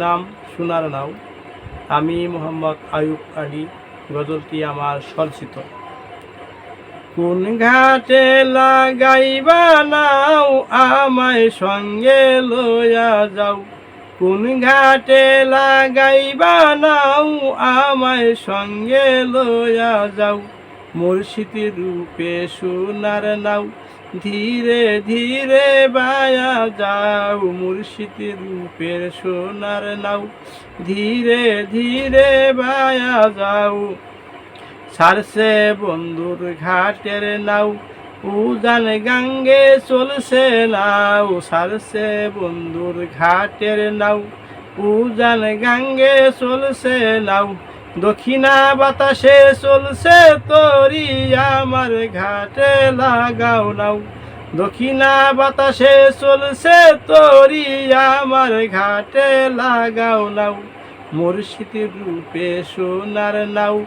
নাম সোনার নাও। আমি মোহাম্মদ আয়ুব আলী। গজলটি আমার স্বরচিত। কোন ঘাটে লাগাইবা নাও, আমায় সঙ্গে লইয়া যাও। কোন ঘাটে লাগাইবা নাও, আমায় সঙ্গে লইয়া যাও। মুর্শিদি রূপে সোনার নাও, ধীরে ধীরে বায়া যাও। মুর্শিদি রূপের সোনার নাও, ধীরে ধীরে বায়া যাও। ছাড়ছে বন্ধুর ঘাটের নাও, উজান গাঙ্গে চলছে নাও। ছাড়ছে বন্ধুর ঘাটের নাও, উজান গাঙ্গে চলছে নাও। দক্ষিণা বাতাসে চলছে তরি, আমার ঘাটে লাগাও নাও। দক্ষিণা বাতাসে চলছে তরি, আমার ঘাটে লাগাও নাও। মুর্শিদি রূপে সোনার নাও,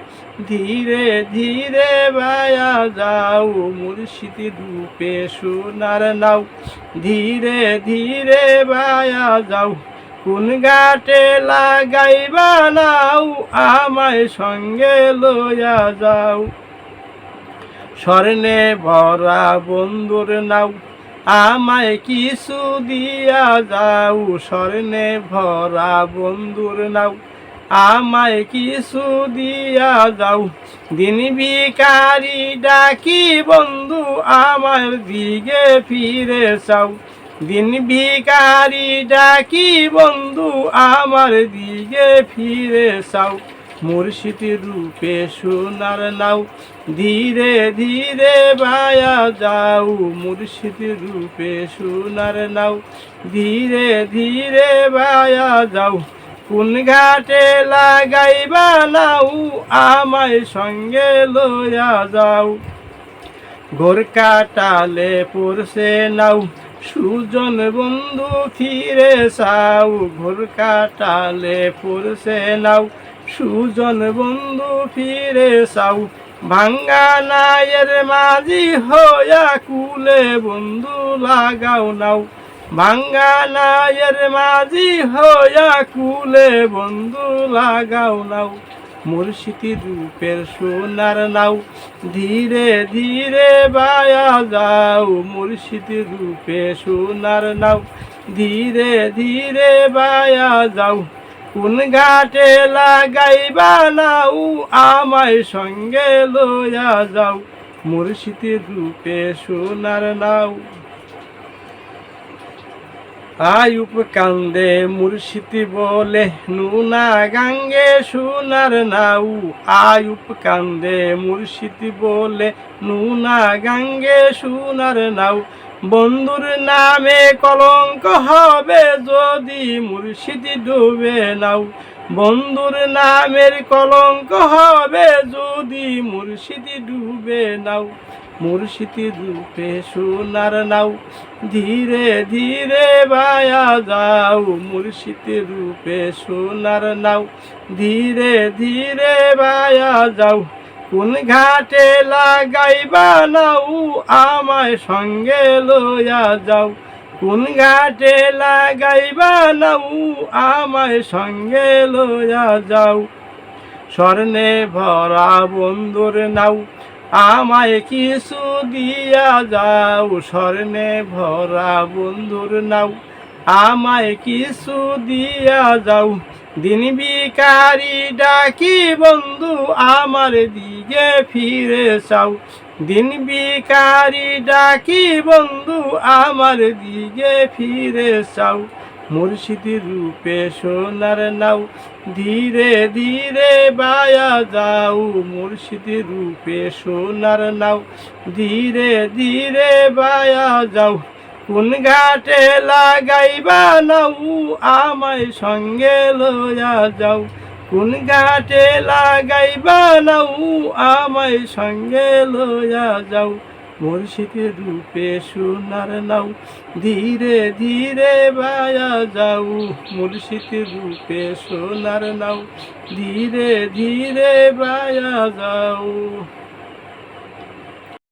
ধীরে ধীরে বায়া যাও। মুর্শিদি রূপে সোনার নাও, ধীরে ধীরে বায়া যাও। কোন ঘাটে লাগাইবা নাও, আমায় সঙ্গে লইয়া যাও। স্বর্ণে ভরা বন্ধুর নাও, আমায় কিছু দিয়া যাও। স্বর্ণে ভরা বন্ধুর নাও, আমায় কিছু দিয়া যাও। দিন ভিখারি ডাকি বন্ধু, আমার দিকে ফিরে চাও। দিন ভিখারি ডাকি বন্ধু, আমার দিকে ফিরে চাও। মুর্শিদি রূপে সোনার নাও, ধীরে ধীরে বায়া যাও। মুর্শিদি রূপে সোনার নাও, ধীরে ধীরে বায়া যাও। কোন ঘাটে লাগাইবা নাও, আমায় সঙ্গে লইয়া যাও। ঘোর কাটালে পড়ছে নাও, সুজন বন্ধু ফিরে চাও। ঘোর কাটালে পড়ছে নাও, সুজন বন্ধু ফিরে চাও। ভাঙ্গা নায়ের মাঝি হইয়া কুলে বন্ধু লাগাও নাও। ভাঙ্গা নায়ের মাঝি হইয়া কুলে বন্ধু লাগাও নাও। মুর্শিদি রূপের সোনার নাও, ধীরে ধীরে বায়া যাও। মুর্শিদি রূপে সোনার নাও, ধীরে ধীরে বায়া যাও। কোন ঘাটে লাগাইবা নাও, আমায় সঙ্গে লইয়া যাও। মুর্শিদি রূপে সোনার নাও। আয়ুব কান্দে মুর্শিদি বলে, নুনা গাঙ্গে সোনার নাও। আয়ুব কান্দে মুর্শিদি বলে, নুনা গাঙ্গে সোনার নাও। বন্ধুর নামে কলঙ্ক হবে যদি মুর্শিদি ডুবে নাও। বন্ধুর নামের কলঙ্ক হবে যদি মুর্শিদি ডুবে নাও। মুর্শিদি রূপে সোনার নাও, ধীরে ধীরে বায়া যাও। মুর্শিদি রূপে সোনার নাও, ধীরে ধীরে বায়া যাও। কোন ঘাটে লাগাইবা নাও, আমায় সঙ্গে লইয়া যাও। কোন ঘাটে লাগাইবা নাও, আমায় সঙ্গে লইয়া যাও। স্বর্ণে ভরা বন্ধুর নাও, আমায় কিছু দিয়া যাও। স্বর্ণে ভরা বন্ধুর নাও, আমায় কিছু দিয়া যাও। দিন ভিখারি ডাকি বন্ধু, আমার দিকে ফিরে চাও। দিন ভিখারি ডাকি বন্ধু, আমার দিকে ফিরে চাও। মুর্শিদি রূপে সোনার নাও, ধীরে ধীরে বায়া যাও। মুর্শিদি রূপে সোনার নাও, ধীরে ধীরে বায়া যাও। কোন ঘাটে লাগাইবা নাও, আমায় সঙ্গে লইয়া যাও। কোন ঘাটে লাগাইবা নাও, আমায় সঙ্গে লইয়া যাও। মুর্শিদি রূপে সোনার নাও, ধীরে ধীরে বায়া যাও। মুর্শিদি রূপে সোনার নাও, ধীরে ধীরে বায়া যাও।